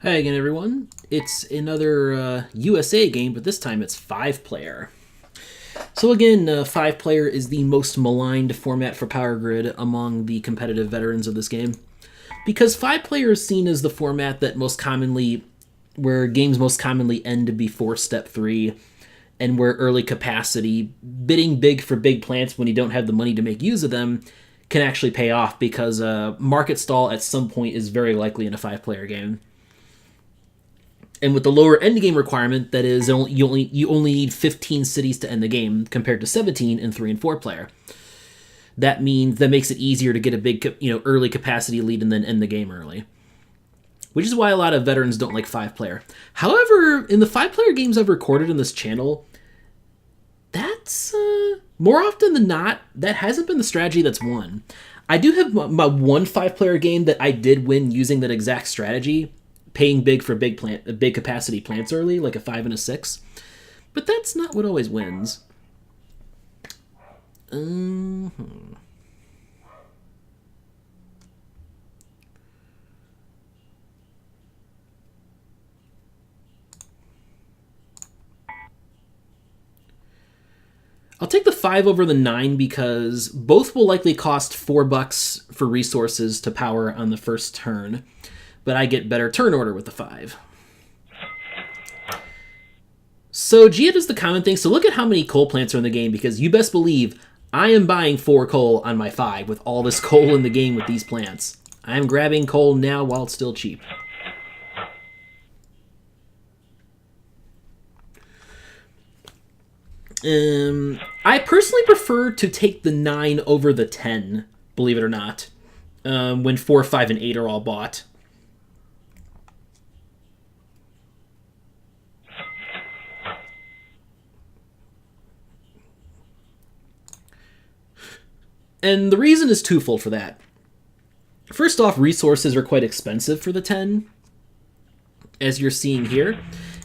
Hi again, everyone. It's another USA game, but this time it's 5-player. So again, 5-player is the most maligned format for Power Grid among the competitive veterans of this game. Because 5-player is seen as the format that where games most commonly end before Step 3, and where early capacity, bidding big for big plants when you don't have the money to make use of them, can actually pay off because market stall at some point is very likely in a 5-player game. And with the lower endgame requirement, that is, you only need 15 cities to end the game compared to 17 in 3 and 4-player. That makes it easier to get a big, early capacity lead and then end the game early. Which is why a lot of veterans don't like 5-player. However, in the 5-player games I've recorded in this channel, that's more often than not, that hasn't been the strategy that's won. I do have my one 5-player game that I did win using that exact strategy, paying big for big capacity plants early, like a 5 and a 6. But that's not what always wins. I'll take the 5 over the 9 because both will likely cost $4 for resources to power on the first turn, but I get better turn order with the 5. So Gia does the common thing. So look at how many coal plants are in the game, because you best believe I am buying 4 coal on my 5 with all this coal in the game with these plants. I'm grabbing coal now while it's still cheap. I personally prefer to take the 9 over the 10, believe it or not, when 4, 5, and 8 are all bought. And the reason is twofold for that. First off, resources are quite expensive for the 10, as you're seeing here,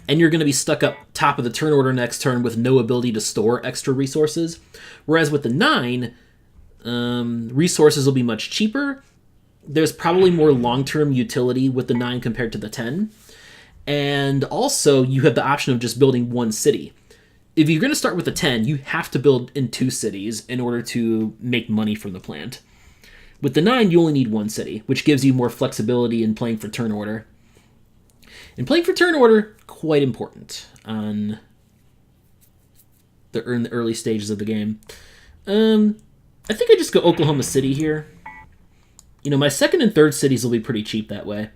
and you're going to be stuck up top of the turn order next turn with no ability to store extra resources. Whereas with the 9, resources will be much cheaper. There's probably more long-term utility with the 9 compared to the 10. And also, you have the option of just building one city. If you're going to start with a 10, you have to build in 2 cities in order to make money from the plant. With the 9, you only need 1 city, which gives you more flexibility in playing for turn order. And playing for turn order, quite important on the early stages of the game. I think I just go Oklahoma City here. My second and third cities will be pretty cheap that way.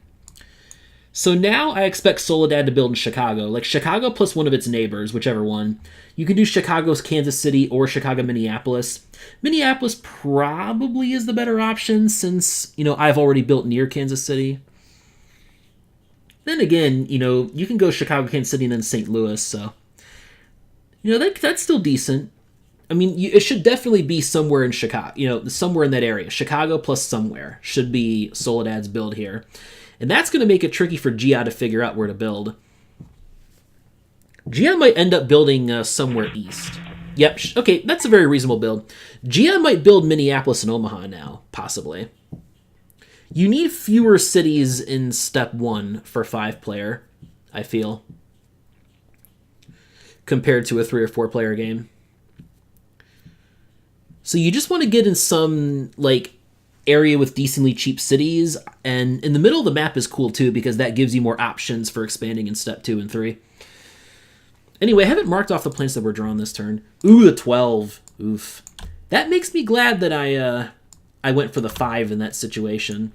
So now I expect Soledad to build in Chicago. Like Chicago plus one of its neighbors, whichever one. You can do Chicago's Kansas City or Chicago Minneapolis. Minneapolis probably is the better option since, I've already built near Kansas City. Then again, you can go Chicago, Kansas City, and then St. Louis, so... that's still decent. I mean, it should definitely be somewhere in Chicago, somewhere in that area. Chicago plus somewhere should be Soledad's build here. And that's going to make it tricky for Gia to figure out where to build. Gia might end up building somewhere east. Yep, okay, that's a very reasonable build. Gia might build Minneapolis and Omaha now, possibly. You need fewer cities in Step 1 for 5-player, I feel, compared to a 3 or 4-player game. So you just want to get in some, area with decently cheap cities, and in the middle of the map is cool too, because that gives you more options for expanding in Step 2 and 3. Anyway, I haven't marked off the plants that were drawn this turn. Ooh, the 12. Oof. That makes me glad that I went for the 5 in that situation.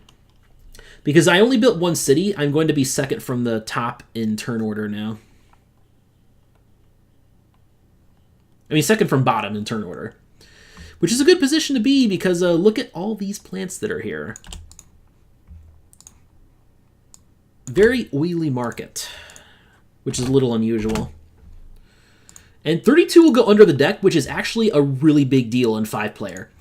Because I only built 1 city, I'm going to be second from the top in turn order now. I mean, second from bottom in turn order. Which is a good position to be because look at all these plants that are here. Very oily market, which is a little unusual. And 32 will go under the deck, which is actually a really big deal in 5-player.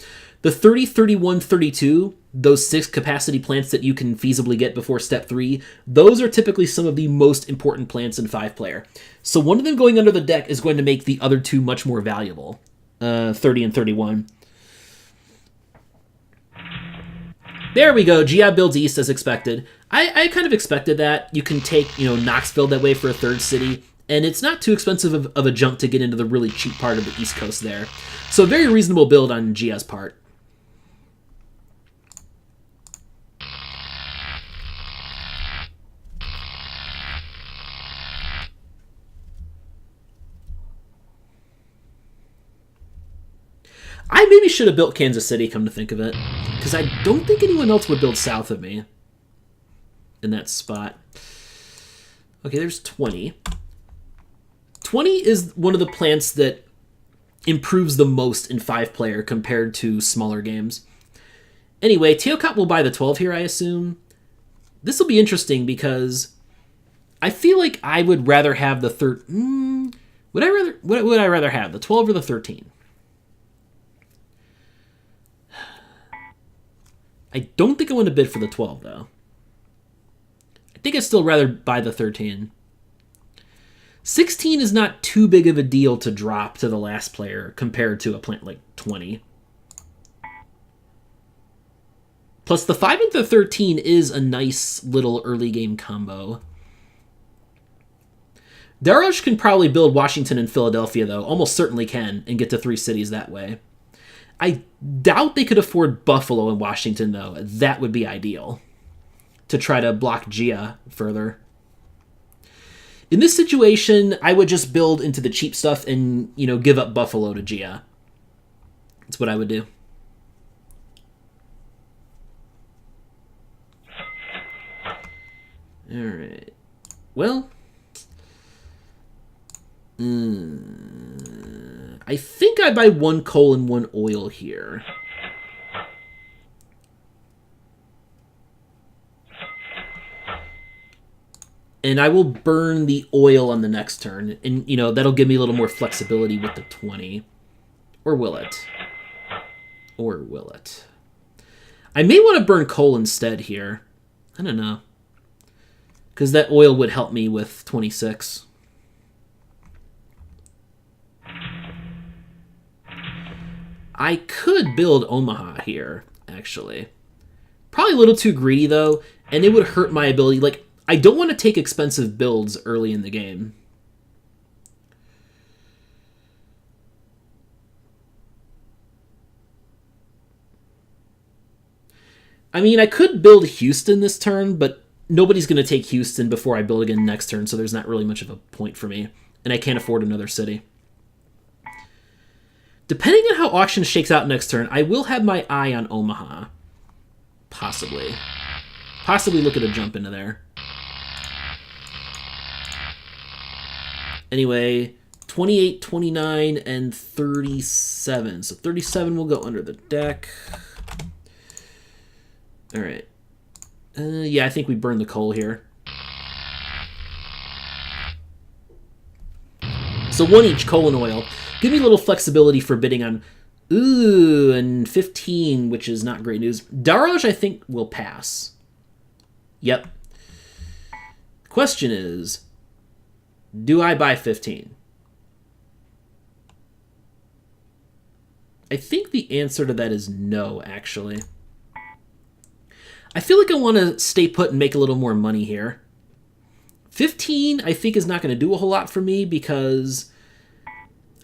The 30, 31, 32, those 6 capacity plants that you can feasibly get before Step 3, those are typically some of the most important plants in 5-player. So one of them going under the deck is going to make the other 2 much more valuable. 30 and 31. There we go. Gia builds east as expected. I kind of expected that. You can take, Knoxville that way for a third city, and it's not too expensive of a jump to get into the really cheap part of the East Coast there. So a very reasonable build on Gia's part. I maybe should have built Kansas City, come to think of it, because I don't think anyone else would build south of me in that spot. Okay, there's 20. 20 is one of the plants that improves the most in 5-player compared to smaller games. Anyway, teokop will buy the 12 here, I assume. This will be interesting because I feel like I would rather have the Would I rather have the 12 or the 13? I don't think I want to bid for the 12, though. I think I'd still rather buy the 13. 16 is not too big of a deal to drop to the last player compared to a plant like 20. Plus, the 5 and the 13 is a nice little early game combo. Daroj can probably build Washington and Philadelphia, though. Almost certainly can, and get to 3 cities that way. I doubt they could afford Buffalo and Washington, though. That would be ideal to try to block Gia further. In this situation, I would just build into the cheap stuff and, give up Buffalo to Gia. That's what I would do. All right. Well, I think I buy 1 coal and 1 oil here. And I will burn the oil on the next turn. And, that'll give me a little more flexibility with the 20. Or will it? Or will it? I may want to burn coal instead here. I don't know. Because that oil would help me with 26. I could build Omaha here, actually. Probably a little too greedy, though, and it would hurt my ability. Like, I don't want to take expensive builds early in the game. I mean, I could build Houston this turn, but nobody's going to take Houston before I build again next turn, so there's not really much of a point for me. And I can't afford another city. Depending on how auction shakes out next turn, I will have my eye on Omaha. Possibly. Possibly look at a jump into there. Anyway, 28, 29, and 37. So 37 will go under the deck. All right. Yeah, I think we burn the coal here. So 1 each, coal and oil. Give me a little flexibility for bidding on... Ooh, and 15, which is not great news. Daroj, I think, will pass. Yep. Question is, do I buy 15? I think the answer to that is no, actually. I feel like I want to stay put and make a little more money here. 15, I think, is not going to do a whole lot for me because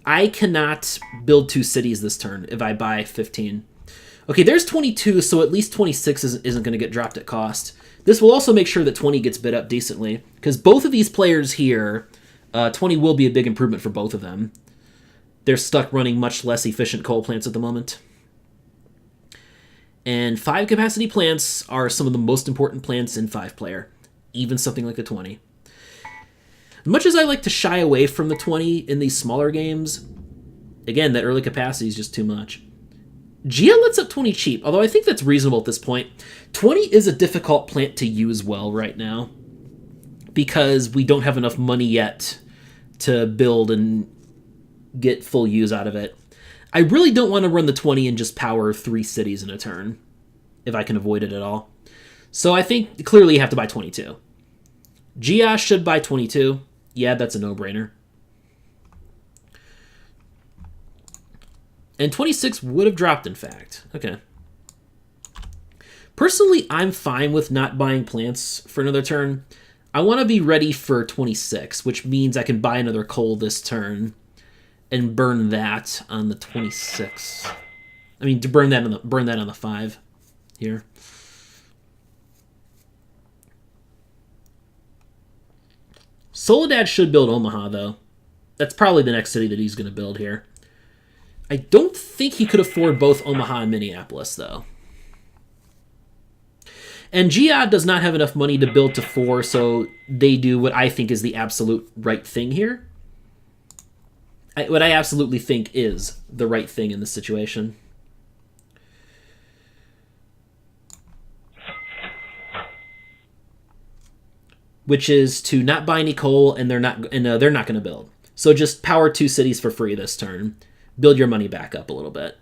I cannot build 2 cities this turn if I buy 15. Okay, there's 22, so at least 26 isn't going to get dropped at cost. This will also make sure that 20 gets bid up decently, because both of these players here, 20 will be a big improvement for both of them. They're stuck running much less efficient coal plants at the moment. And 5 capacity plants are some of the most important plants in 5-player, even something like the 20. Much as I like to shy away from the 20 in these smaller games, again, that early capacity is just too much. Gia lets up 20 cheap, although I think that's reasonable at this point. 20 is a difficult plant to use well right now because we don't have enough money yet to build and get full use out of it. I really don't want to run the 20 and just power 3 cities in a turn, if I can avoid it at all. So I think clearly you have to buy 22. Gia should buy 22. Yeah, that's a no-brainer. And 26 would have dropped, in fact. Okay. Personally, I'm fine with not buying plants for another turn. I want to be ready for 26, which means I can buy another coal this turn and burn that on the 26th. I mean, to burn that on the 5 here. Soledad should build Omaha, though. That's probably the next city that he's going to build here. I don't think he could afford both Omaha and Minneapolis, though. And lmjia does not have enough money to build to 4, so they do what I think is the absolute right thing here. What I absolutely think is the right thing in this situation. Which is to not buy any coal, and they're not going to build. So just power 2 cities for free this turn. Build your money back up a little bit.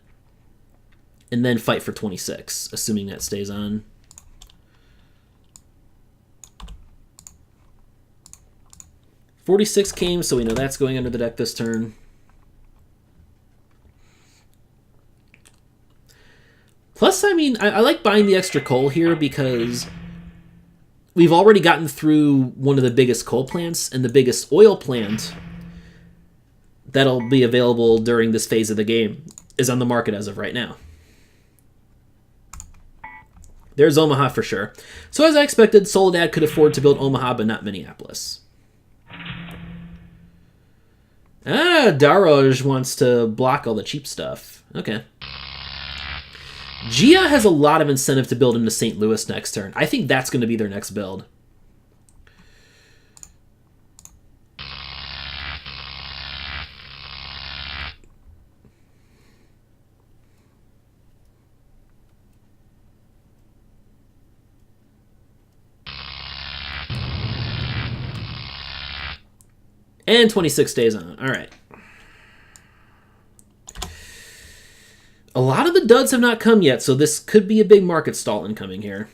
And then fight for 26, assuming that stays on. $46 came, so we know that's going under the deck this turn. Plus, I mean, I like buying the extra coal here because we've already gotten through one of the biggest coal plants, and the biggest oil plant that'll be available during this phase of the game is on the market as of right now. There's Omaha for sure. So as I expected, Soledad could afford to build Omaha, but not Minneapolis. Daroj wants to block all the cheap stuff. Okay. lmjia has a lot of incentive to build into St. Louis next turn. I think that's going to be their next build. And 26 days on. All right. A lot of the duds have not come yet, so this could be a big market stall incoming here.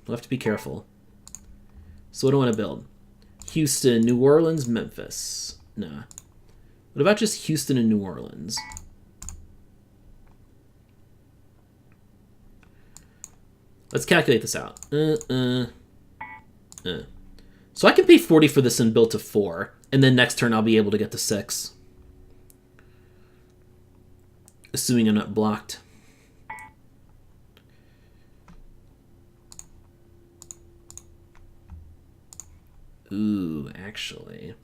We'll have to be careful. So what do I want to build? Houston, New Orleans, Memphis. Nah. What about just Houston and New Orleans? Let's calculate this out. So I can pay 40 for this and build to 4. And then next turn I'll be able to get to 6. Assuming I'm not blocked. Ooh, actually.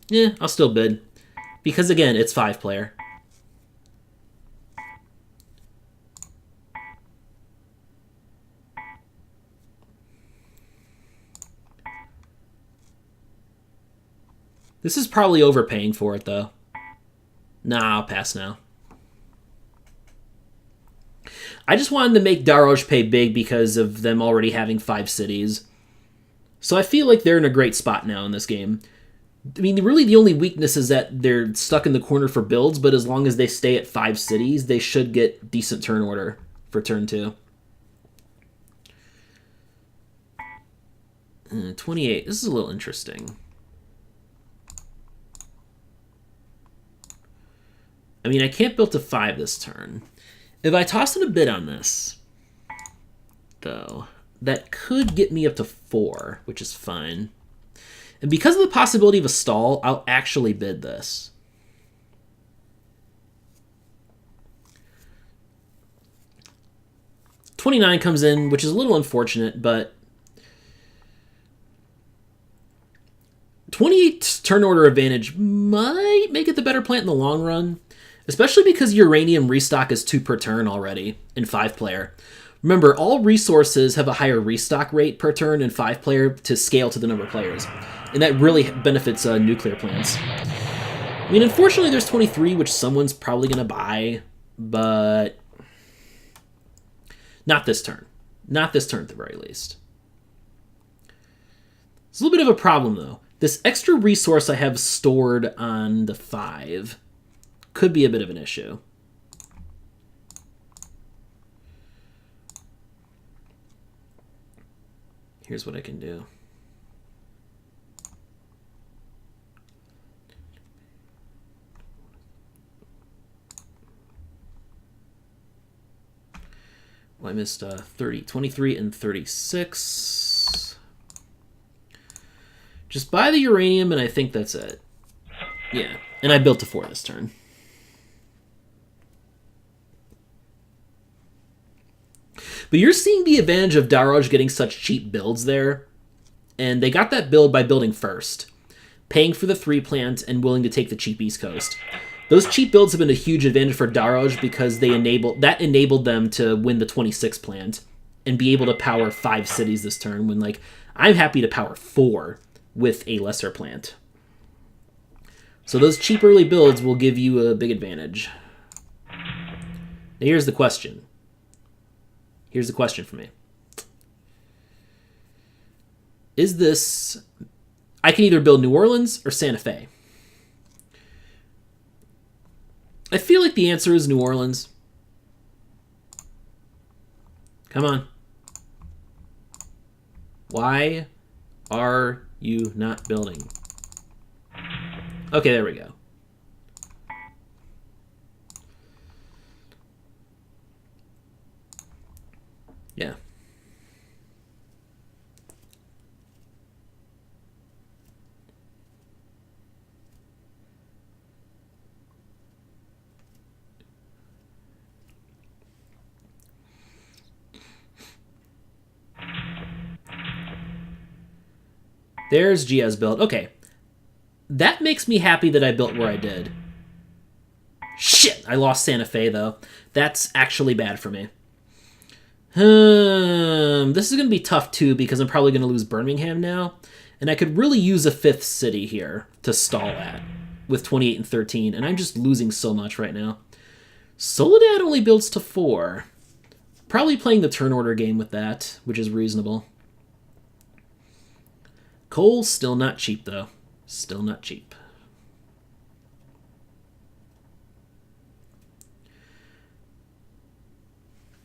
Yeah, I'll still bid. Because again, it's 5-player. This is probably overpaying for it, though. Nah, I'll pass now. I just wanted to make Daroj pay big because of them already having 5 cities. So I feel like they're in a great spot now in this game. I mean, really the only weakness is that they're stuck in the corner for builds, but as long as they stay at 5 cities, they should get decent turn order for turn 2. 28. This is a little interesting. I mean, I can't build to 5 this turn. If I toss in a bid on this, though, that could get me up to 4, which is fine. And because of the possibility of a stall, I'll actually bid this. $29 comes in, which is a little unfortunate, but 28 turn order advantage might make it the better plant in the long run. Especially because uranium restock is 2 per turn already in 5-player. Remember, all resources have a higher restock rate per turn in 5-player to scale to the number of players. And that really benefits nuclear plants. I mean, unfortunately, there's 23, which someone's probably going to buy, but not this turn. Not this turn, at the very least. It's a little bit of a problem, though. This extra resource I have stored on the 5 could be a bit of an issue. Here's what I can do. Well, I missed 23 and 36. Just buy the uranium, and I think that's it. Yeah, and I built to 4 this turn. But you're seeing the advantage of Daroj getting such cheap builds there. And they got that build by building first, paying for the 3 plant and willing to take the cheap East Coast. Those cheap builds have been a huge advantage for Daroj because that enabled them to win the 26 plant and be able to power 5 cities this turn when, like, I'm happy to power 4 with a lesser plant. So those cheap early builds will give you a big advantage. Now here's the question. Here's the question for me. Is this... I can either build New Orleans or Santa Fe. I feel like the answer is New Orleans. Come on. Why are you not building? Okay, there we go. Yeah. There's Gia's build. Okay. That makes me happy that I built where I did. Shit! I lost Santa Fe, though. That's actually bad for me. This is going to be tough, too, because I'm probably going to lose Birmingham now. And I could really use a 5th city here to stall at with 28 and 13. And I'm just losing so much right now. Soledad only builds to 4. Probably playing the turn order game with that, which is reasonable. Coal, still not cheap, though. Still not cheap.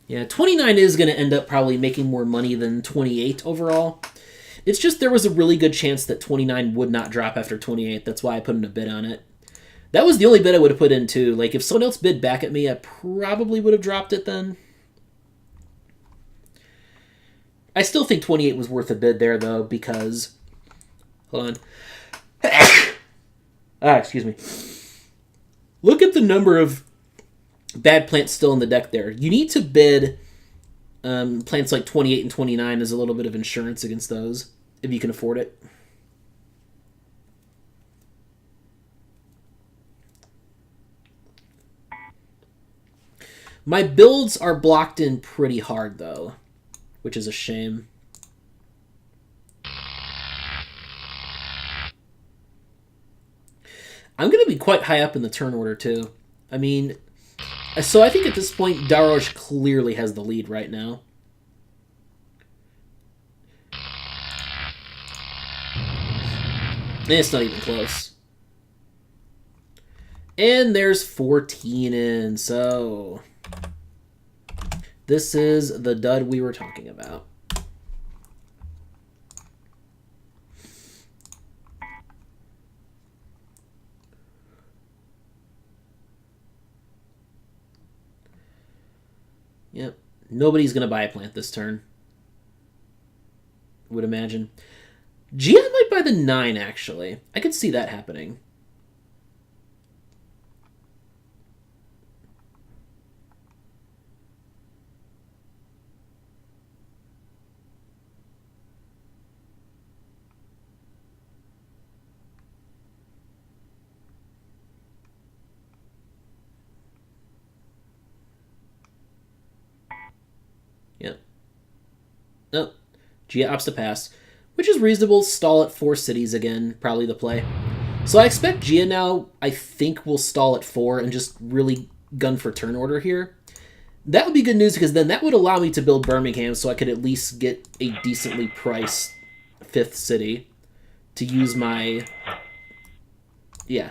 Yeah, 29 is going to end up probably making more money than 28 overall. It's just there was a really good chance that 29 would not drop after 28. That's why I put in a bid on it. That was the only bid I would have put in, too. Like, if someone else bid back at me, I probably would have dropped it then. I still think 28 was worth a bid there, though, because... Hold on. Excuse me. Look at the number of bad plants still in the deck there. You need to bid plants like 28 and 29 as a little bit of insurance against those, if you can afford it. My builds are blocked in pretty hard, though, which is a shame. I'm going to be quite high up in the turn order, too. I mean, so I think at this point, Daroj clearly has the lead right now. And it's not even close. And there's 14 in, so... This is the dud we were talking about. Yep. Nobody's going to buy a plant this turn. Would imagine. Gia might buy the 9, actually. I could see that happening. Yep. Nope. Gia opts to pass, which is reasonable. Stall at 4 cities again, probably the play. So I expect Gia now, I think, will stall at 4 and just really gun for turn order here. That would be good news because then that would allow me to build Birmingham so I could at least get a decently priced 5th city to use my... Yeah.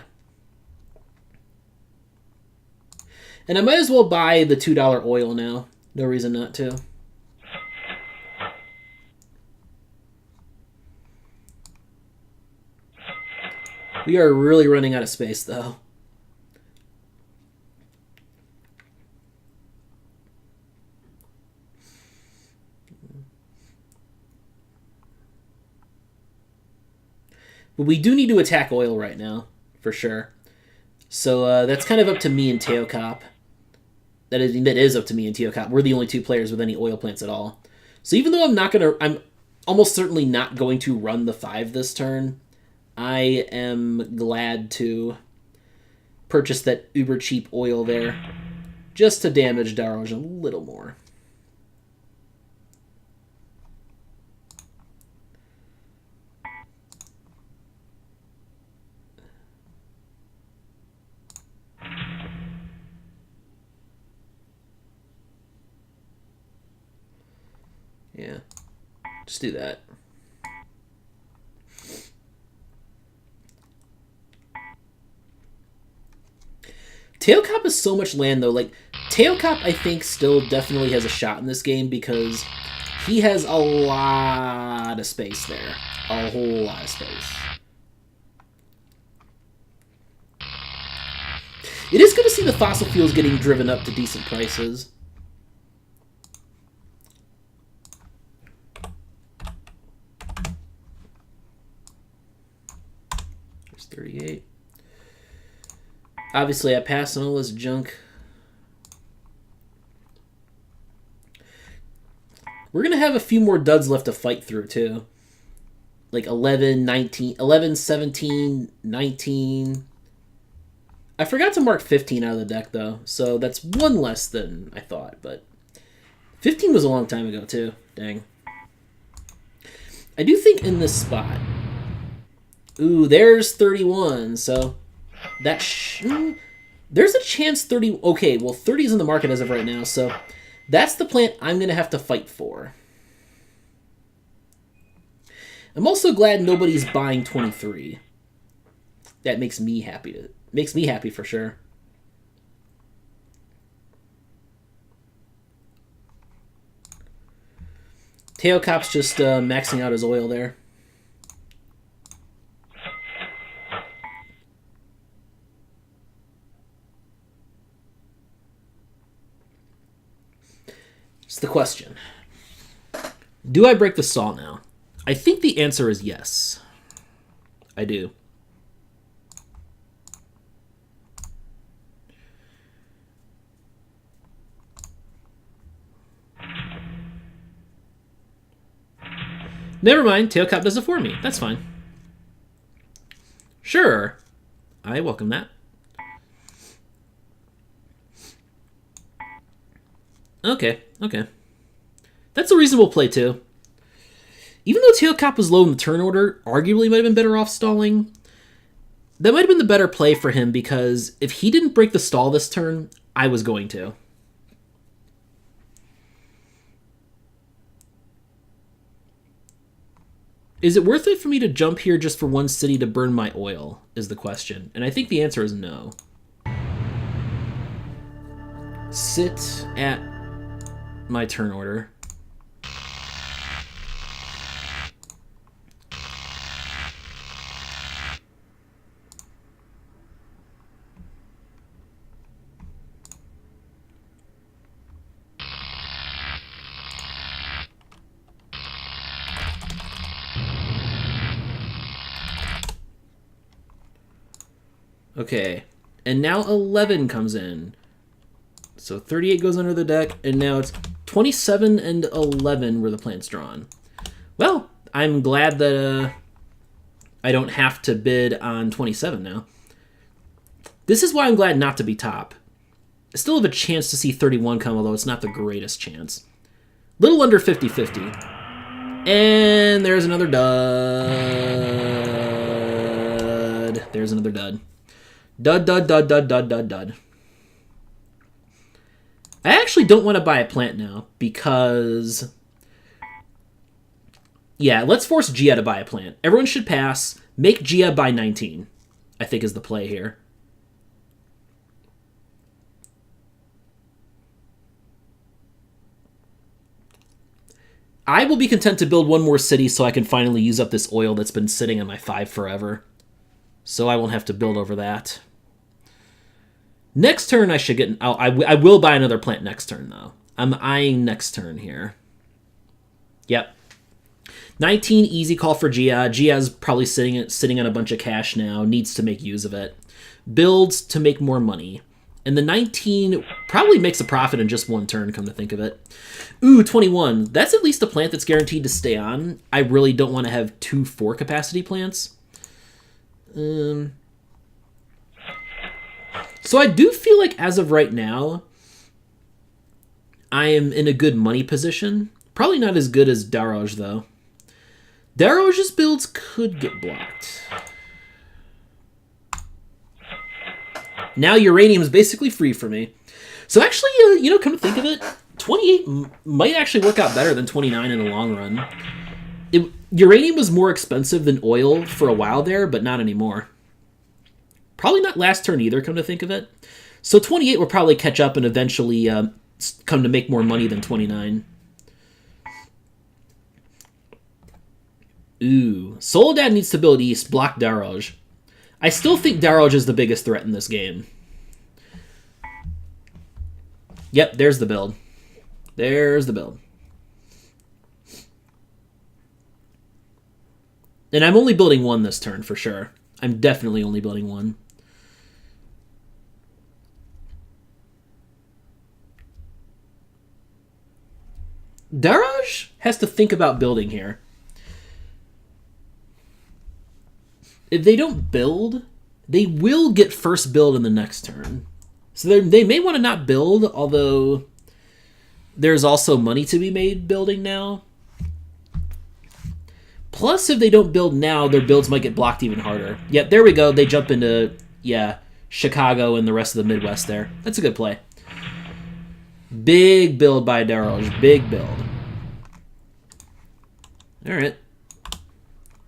And I might as well buy the $2 oil now. No reason not to. We are really running out of space, though. But we do need to attack oil right now, for sure. So that's kind of up to me and teokop. That is up to me and teokop. We're the only two players with any oil plants at all. So even though I'm almost certainly not going to run the 5 this turn, I am glad to purchase that uber cheap oil there just to damage Daroj a little more. Yeah, just do that. Teokop is so much land, though. Like, Teokop, I think, still definitely has a shot in this game because he has a lot of space there. A whole lot of space. It is good to see the fossil fuels getting driven up to decent prices. There's 38. Obviously, I pass on all this junk. We're going to have a few more duds left to fight through, too. Like 11, 19, 11, 17, 19. I forgot to mark 15 out of the deck, though, so that's one less than I thought, but 15 was a long time ago, too. Dang. I do think in this spot... Ooh, there's 31, so... That there's a chance 30... Okay, well, 30 is in the market as of right now, so that's the plant I'm going to have to fight for. I'm also glad nobody's buying 23. That makes me happy. Makes me happy for sure. Teokop's just maxing out his oil there. It's the question. Do I break the stall now? I think the answer is yes. I do. Never mind, Teokop does it for me. That's fine. Sure. I welcome that. Okay, okay. That's a reasonable play, too. Even though Teokop was low in the turn order, arguably might have been better off stalling. That might have been the better play for him, because if he didn't break the stall this turn, I was going to. Is it worth it for me to jump here just for one city to burn my oil, is the question. And I think the answer is no. Sit at my turn order. Okay, and now 11 comes in. So 38 goes under the deck, and now it's 27 and 11 where the plant's drawn. Well, I'm glad that I don't have to bid on 27 now. This is why I'm glad not to be top. I still have a chance to see 31 come, although it's not the greatest chance. Little under 50-50. And there's another dud. There's another dud. Dud, dud, dud, dud, dud, dud, dud. I actually don't want to buy a plant now because... Yeah, let's force Gia to buy a plant. Everyone should pass. Make Gia buy 19, I think is the play here. I will be content to build one more city so I can finally use up this oil that's been sitting on my 5 forever. So I won't have to build over that. Next turn I should get... I will buy another plant next turn, though. I'm eyeing next turn here. Yep. 19, easy call for Gia. Gia's probably sitting on a bunch of cash now, needs to make use of it. Builds to make more money. And the 19 probably makes a profit in just one turn, come to think of it. Ooh, 21. That's at least a plant that's guaranteed to stay on. I really don't want to have 2 4-capacity plants. So I do feel like as of right now, I am in a good money position. Probably not as good as Daroj, though. Daroj's builds could get blocked. Now uranium is basically free for me. So actually, come to think of it, 28 might actually work out better than 29 in the long run. Uranium was more expensive than oil for a while there, but not anymore. Probably not last turn either, come to think of it. So 28 will probably catch up and eventually come to make more money than 29. Ooh. Soledad needs to build east, block Daroj. I still think Daroj is the biggest threat in this game. Yep, there's the build. There's the build. And I'm only building 1 this turn, for sure. I'm definitely only building 1. Daroj has to think about building here. If they don't build, they will get first build in the next turn. So they may want to not build, although there's also money to be made building now. Plus, if they don't build now, their builds might get blocked even harder. Yep, there we go. They jump into, Chicago and the rest of the Midwest there. That's a good play. Big build by Daroj. Big build. All right.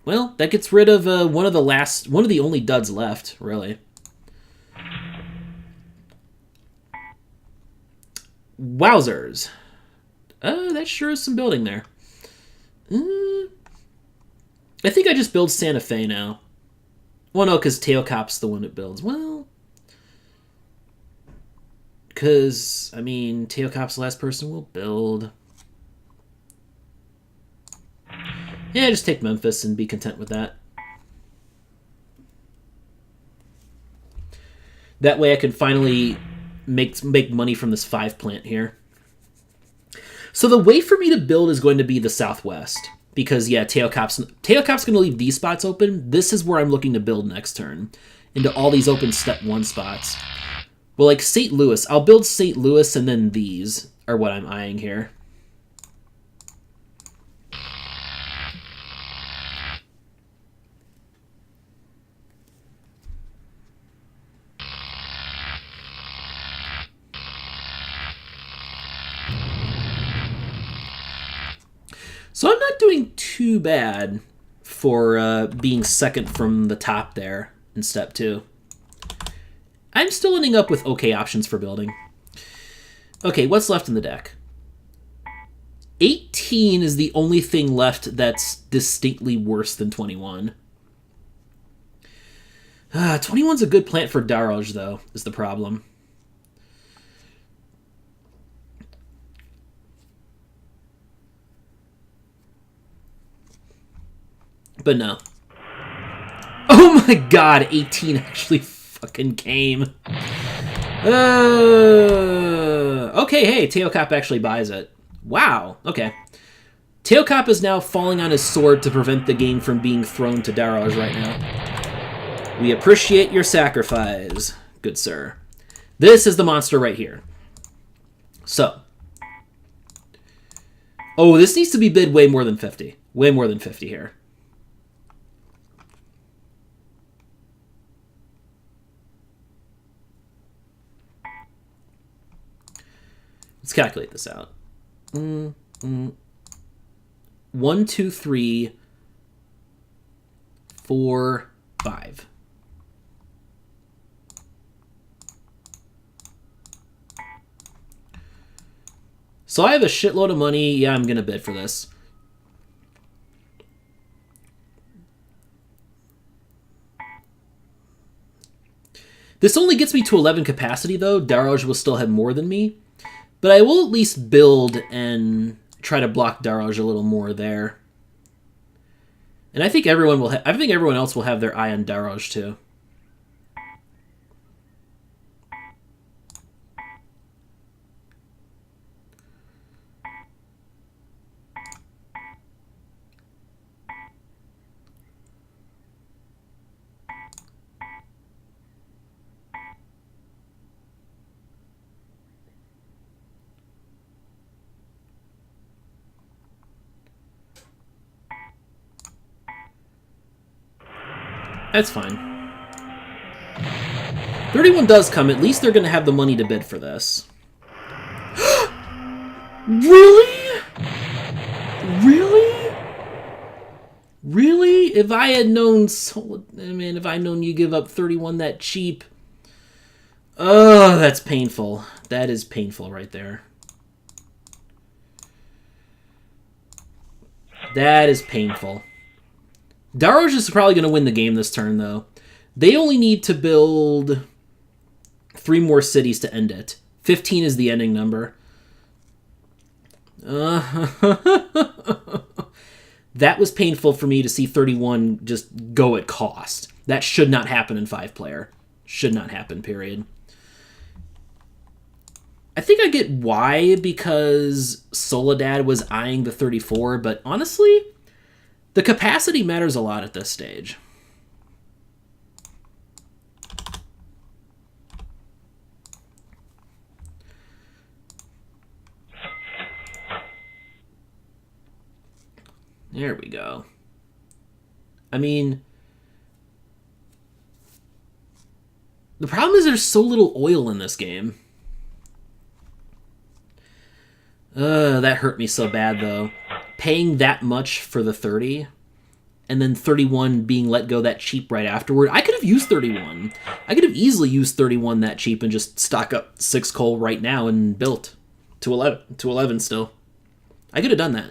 Well, that gets rid of one of the only duds left, really. Wowzers. That sure is some building there. I think I just build Santa Fe now. Well, no, because teokop's the one that builds. Well, because, teokop's the last person will build. Yeah, just take Memphis and be content with that. That way I can finally make money from this 5 plant here. So the way for me to build is going to be the southwest. Because, teokop's going to leave these spots open. This is where I'm looking to build next turn. Into all these open step 1 spots. Well, like St. Louis. I'll build St. Louis and then these are what I'm eyeing here. So I'm not doing too bad for being second from the top there in step 2. I'm still ending up with okay options for building. Okay, what's left in the deck? 18 is the only thing left that's distinctly worse than 21. 21's a good plant for Daroj, though, is the problem. But no. Oh my god, 18 actually fucking came. Okay, hey, teokop actually buys it. Wow, okay. Teokop is now falling on his sword to prevent the game from being thrown to Daroj right now. We appreciate your sacrifice, good sir. This is the monster right here. So. Oh, this needs to be bid way more than 50. Way more than 50 here. Let's calculate this out. 1, 2, 3, 4, 5. So I have a shitload of money. Yeah, I'm going to bid for this. This only gets me to 11 capacity, though. Daroj will still have more than me. But I will at least build and try to block Daroj a little more there. And I think everyone will. I think everyone else will have their eye on Daroj too. That's fine. 31 does come. At least they're going to have the money to bid for this. Really? Really? Really? If I had known... if I had known you give up 31 that cheap... Oh, that's painful. That is painful right there. That is painful. Daroj is probably going to win the game this turn, though. They only need to build 3 more cities to end it. 15 is the ending number. That was painful for me to see 31 just go at cost. That should not happen in 5-player. Should not happen, period. I think I get why, because Soledad was eyeing the 34, but honestly... the capacity matters a lot at this stage. There we go. I mean, the problem is there's so little oil in this game. That hurt me so bad, though. Paying that much for the 30, and then 31 being let go that cheap right afterward. I could have used 31. I could have easily used 31 that cheap and just stock up 6 coal right now and built to 11 still. I could have done that.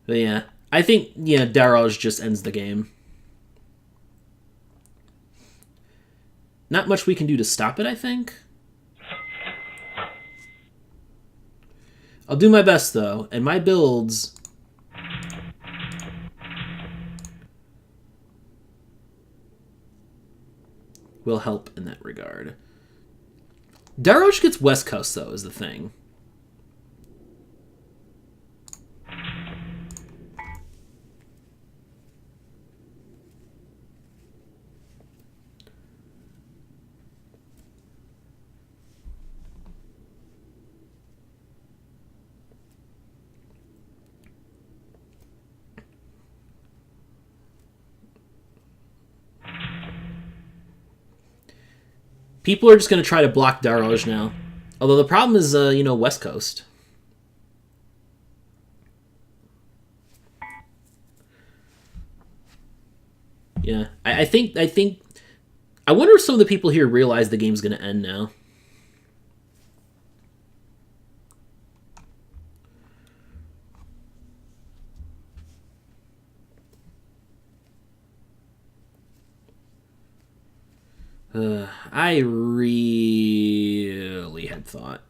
But yeah, I think, Daroj just ends the game. Not much we can do to stop it, I think. I'll do my best, though, and my builds... will help in that regard. Daroj gets West Coast, though, is the thing. People are just going to try to block Daroj now. Although the problem is, West Coast. Yeah, I think... I wonder if some of the people here realize the game's going to end now. I really had thought.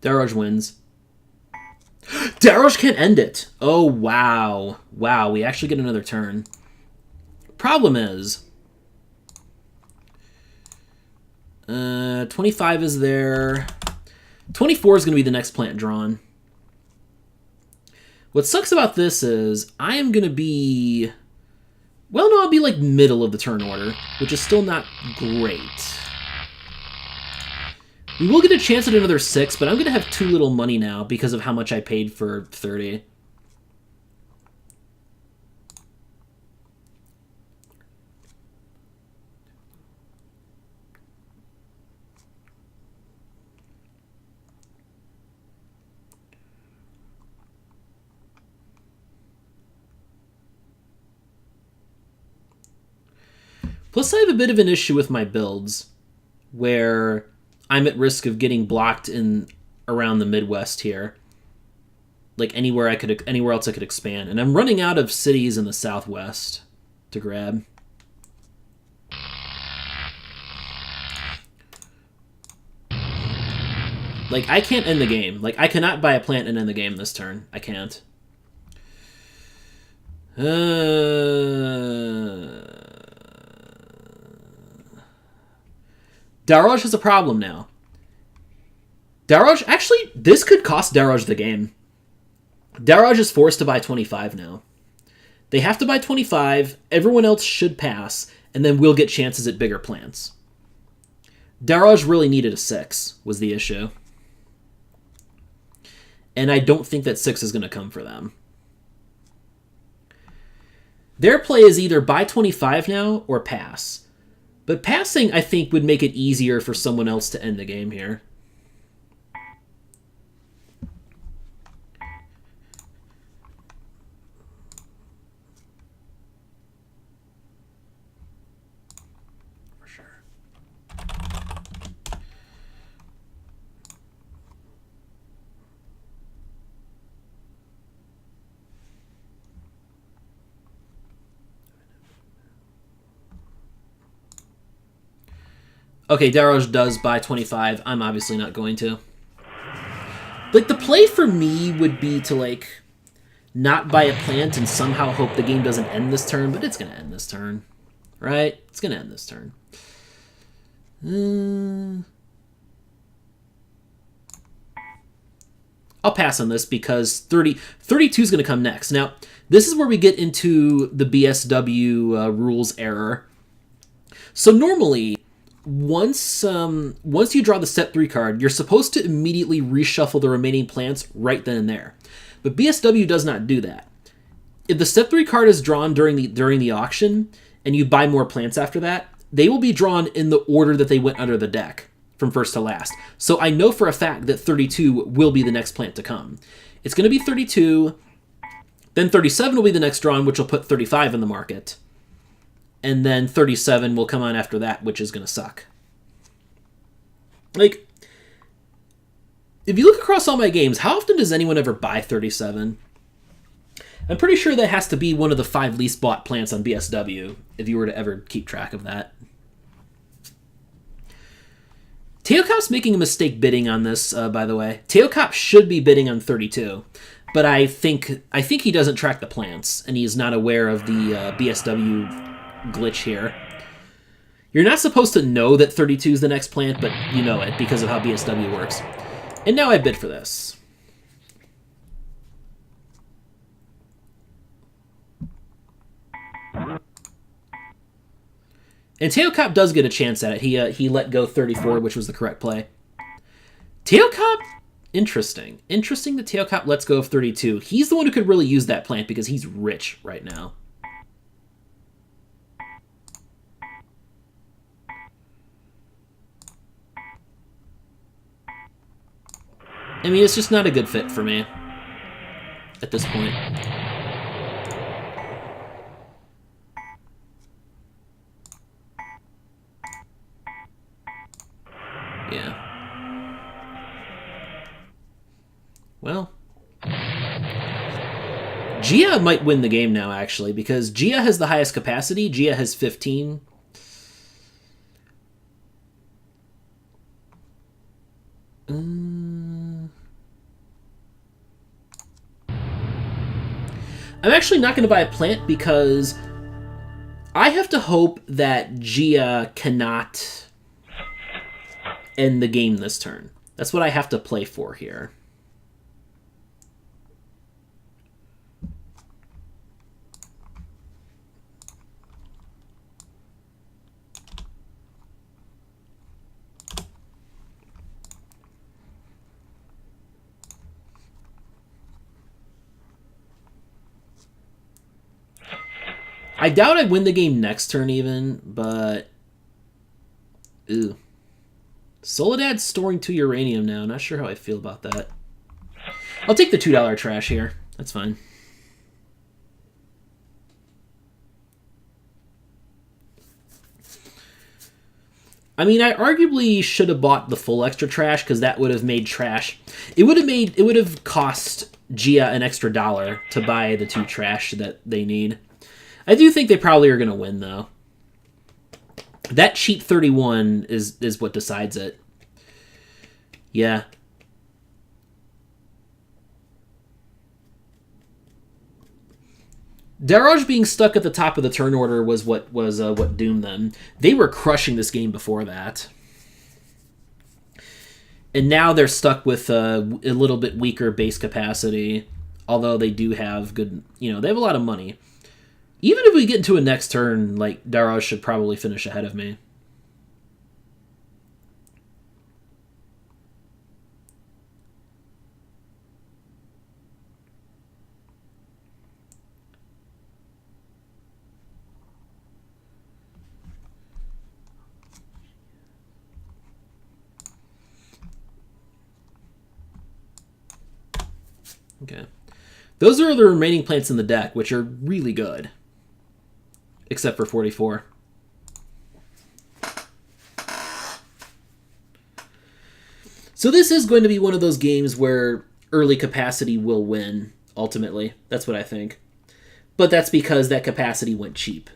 Daroj wins. Daroj can end it. Oh, wow. Wow, we actually get another turn. Problem is... 25 is there. 24 is going to be the next plant drawn. What sucks about this is I am going to be... well, no, I'll be like middle of the turn order, which is still not great. We will get a chance at another 6, but I'm going to have too little money now because of how much I paid for 30. Plus, I have a bit of an issue with my builds, where I'm at risk of getting blocked in around the Midwest here. Like anywhere else I could expand, and I'm running out of cities in the Southwest to grab. Like, I can't end the game. Like, I cannot buy a plant and end the game this turn. I can't. Daroj has a problem now. Daroj, actually, this could cost Daroj the game. Daroj is forced to buy 25 now. They have to buy 25, everyone else should pass, and then we'll get chances at bigger plants. Daroj really needed a 6, was the issue. And I don't think that 6 is going to come for them. Their play is either buy 25 now or pass. But passing, I think, would make it easier for someone else to end the game here. For sure. Okay, Daroj does buy 25. I'm obviously not going to. Like, the play for me would be to, like, not buy a plant and somehow hope the game doesn't end this turn, but it's going to end this turn. Right? It's going to end this turn. I'll pass on this because 32 is going to come next. Now, this is where we get into the BSW rules error. So normally, once you draw the Step 3 card, you're supposed to immediately reshuffle the remaining plants right then and there. But BSW does not do that. If the Step 3 card is drawn during the auction, and you buy more plants after that, they will be drawn in the order that they went under the deck, from first to last. So I know for a fact that 32 will be the next plant to come. It's going to be 32, then 37 will be the next drawn, which will put 35 in the market. And then 37 will come on after that, which is going to suck. Like, if you look across all my games, how often does anyone ever buy 37? I'm pretty sure that has to be one of the 5 least bought plants on BSW, if you were to ever keep track of that. Teokop's making a mistake bidding on this, by the way. Teokop should be bidding on 32, but I think he doesn't track the plants, and he's not aware of the BSW glitch here. You're not supposed to know that 32 is the next plant, but you know it because of how BSW works. And now I bid for this. And Teokop does get a chance at it. He let go 34, which was the correct play. Teokop, interesting. Interesting that Teokop lets go of 32. He's the one who could really use that plant because he's rich right now. I mean, it's just not a good fit for me at this point. Yeah. Well, Gia might win the game now, actually, because Gia has the highest capacity. Gia has 15. I'm actually not going to buy a plant because I have to hope that Gia cannot end the game this turn. That's what I have to play for here. I doubt I win the game next turn even, but... Ew. Soledad's storing 2 uranium now. Not sure how I feel about that. I'll take the $2 trash here. That's fine. I mean, I arguably should have bought the full extra trash because that would have made trash. It would have cost Gia an extra $1 to buy the 2 trash that they need. I do think they probably are going to win though. That cheap 31 is what decides it. Yeah. Daroj being stuck at the top of the turn order was what doomed them. They were crushing this game before that. And now they're stuck with a little bit weaker base capacity, although they do have good, they have a lot of money. Even if we get into a next turn, like, Daroj should probably finish ahead of me. Okay. Those are the remaining plants in the deck, which are really good. Except for 44. So this is going to be one of those games where early capacity will win, ultimately. That's what I think. But that's because that capacity went cheap.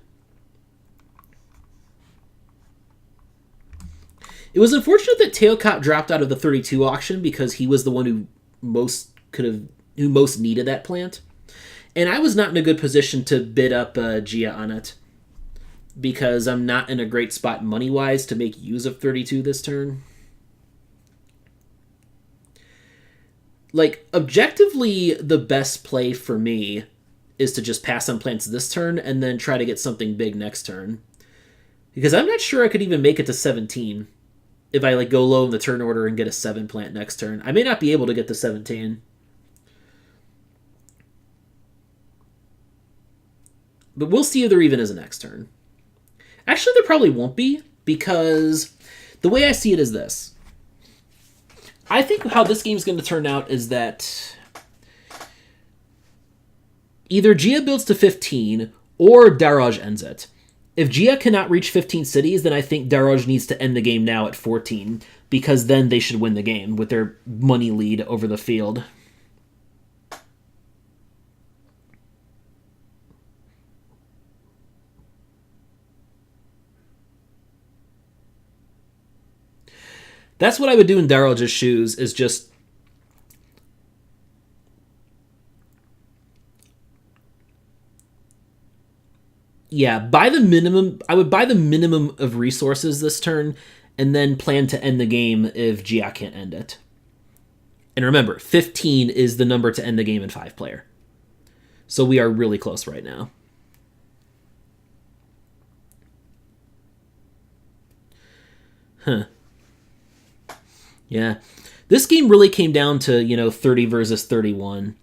It was unfortunate that teokop dropped out of the 32 auction because he was the one who most needed that plant. And I was not in a good position to bid up Gia on it because I'm not in a great spot money-wise to make use of 32 this turn. Like, objectively, the best play for me is to just pass on plants this turn and then try to get something big next turn. Because I'm not sure I could even make it to 17 if I go low in the turn order and get a 7 plant next turn. I may not be able to get to 17. But we'll see if there even is a next turn. Actually, there probably won't be, because the way I see it is this. I think how this game's going to turn out is that either Gia builds to 15 or Daroj ends it. If Gia cannot reach 15 cities, then I think Daroj needs to end the game now at 14, because then they should win the game with their money lead over the field. That's what I would do in Daroj's shoes, is just... Yeah, buy the minimum... I would buy the minimum of resources this turn, and then plan to end the game if Gia can't end it. And remember, 15 is the number to end the game in 5-player. So we are really close right now. Huh. Yeah. This game really came down to, 30 versus 31.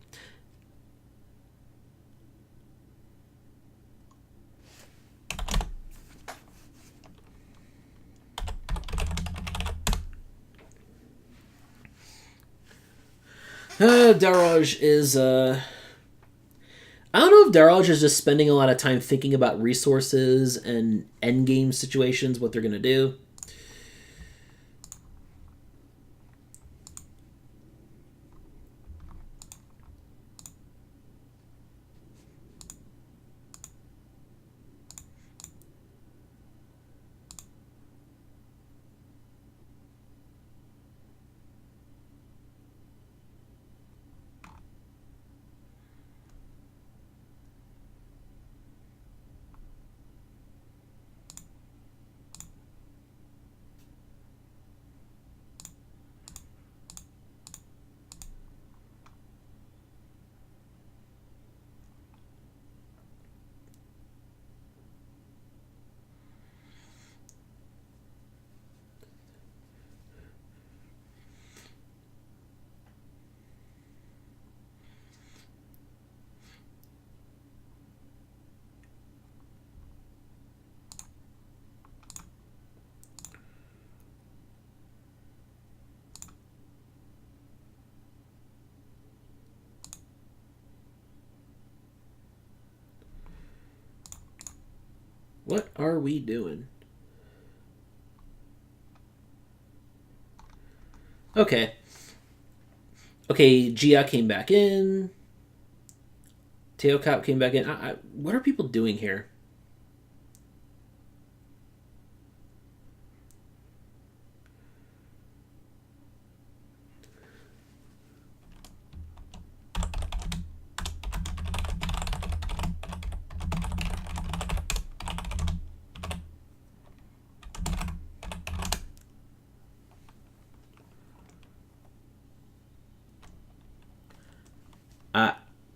Daroj is, I don't know if Daroj is just spending a lot of time thinking about resources and endgame situations, what they're going to do. What are we doing? Okay. Okay, Gia came back in. Teokop came back in. What are people doing here?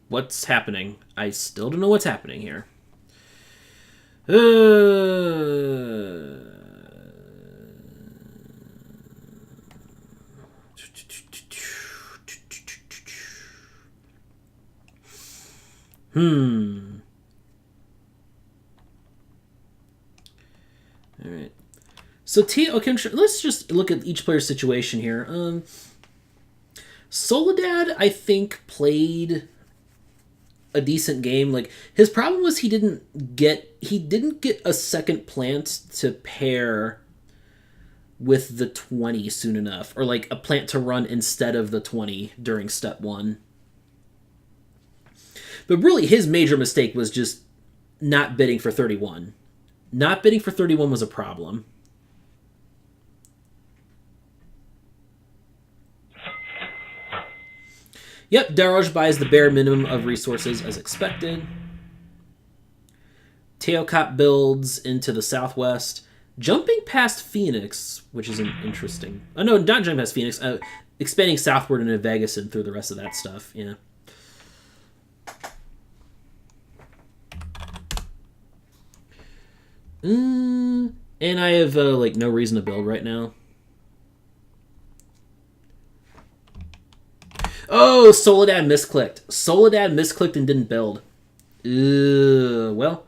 What's happening? I still don't know what's happening here. All right. So okay, let's just look at each player's situation here. Soledad, I think, played a decent game. Like, his problem was he didn't get a second plant to pair with the 20 soon enough, or like a plant to run instead of the 20 during step 1. But really, his major mistake was just not bidding for 31. Not bidding for 31 was a problem. Yep, Daroj buys the bare minimum of resources as expected. Teokop builds into the southwest, jumping past Phoenix, which is interesting. Oh no, not jumping past Phoenix. Expanding southward into Vegas and through the rest of that stuff. Yeah. And I have like no reason to build right now. Oh, Soledad misclicked. Soledad misclicked and didn't build. Well,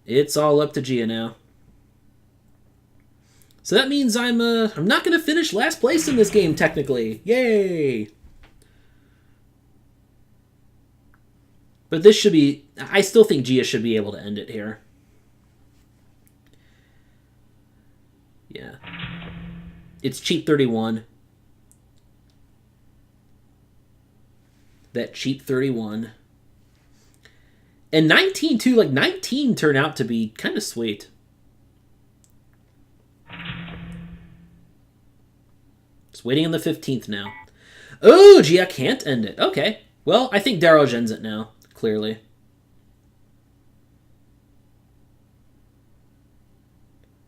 it's all up to Gia now. So that means I'm not going to finish last place in this game, technically. Yay! But this should be... I still think Gia should be able to end it here. Yeah. It's cheap 31. That cheap 31. And 19, too. Like, 19 turned out to be kind of sweet. Just waiting on the 15th now. Oh, Gia can't end it. Okay. Well, I think Daroj ends it now, clearly.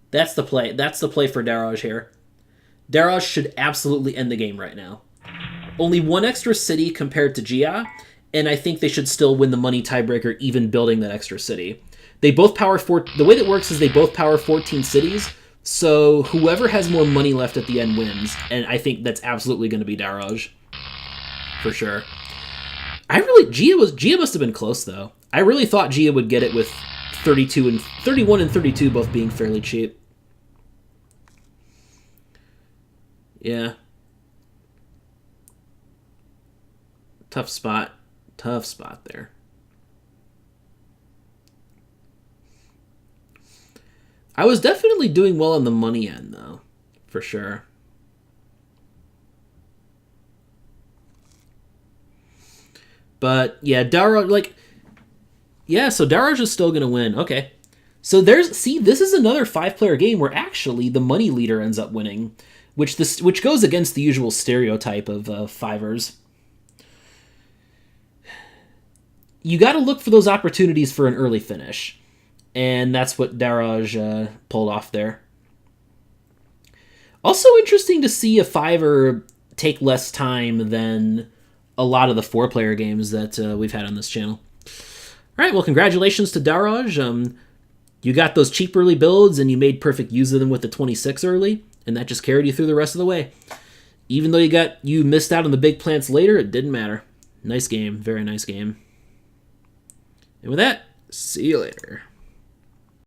That's the play. That's the play for Daroj here. Daroj should absolutely end the game right now. Only one extra city compared to Gia, and I think they should still win the money tiebreaker even building that extra city. They both power 4... The way that works is they both power 14 cities, so whoever has more money left at the end wins, and I think that's absolutely going to be Daroj. For sure. Gia must have been close, though. I really thought Gia would get it with 31 and 32 both being fairly cheap. Yeah. Tough spot. Tough spot there. I was definitely doing well on the money end, though. For sure. But, yeah, Daroj, like... Yeah, so Daroj is still going to win. Okay. So there's... See, this is another 5-player game where actually the money leader ends up winning, which goes against the usual stereotype of fivers. You got to look for those opportunities for an early finish. And that's what Daroj pulled off there. Also interesting to see a fiver take less time than a lot of the 4-player games that we've had on this channel. All right, well, congratulations to Daroj. You got those cheap early builds, and you made perfect use of them with the 26 early, and that just carried you through the rest of the way. Even though you missed out on the big plants later, it didn't matter. Nice game. Very nice game. And with that, see you later.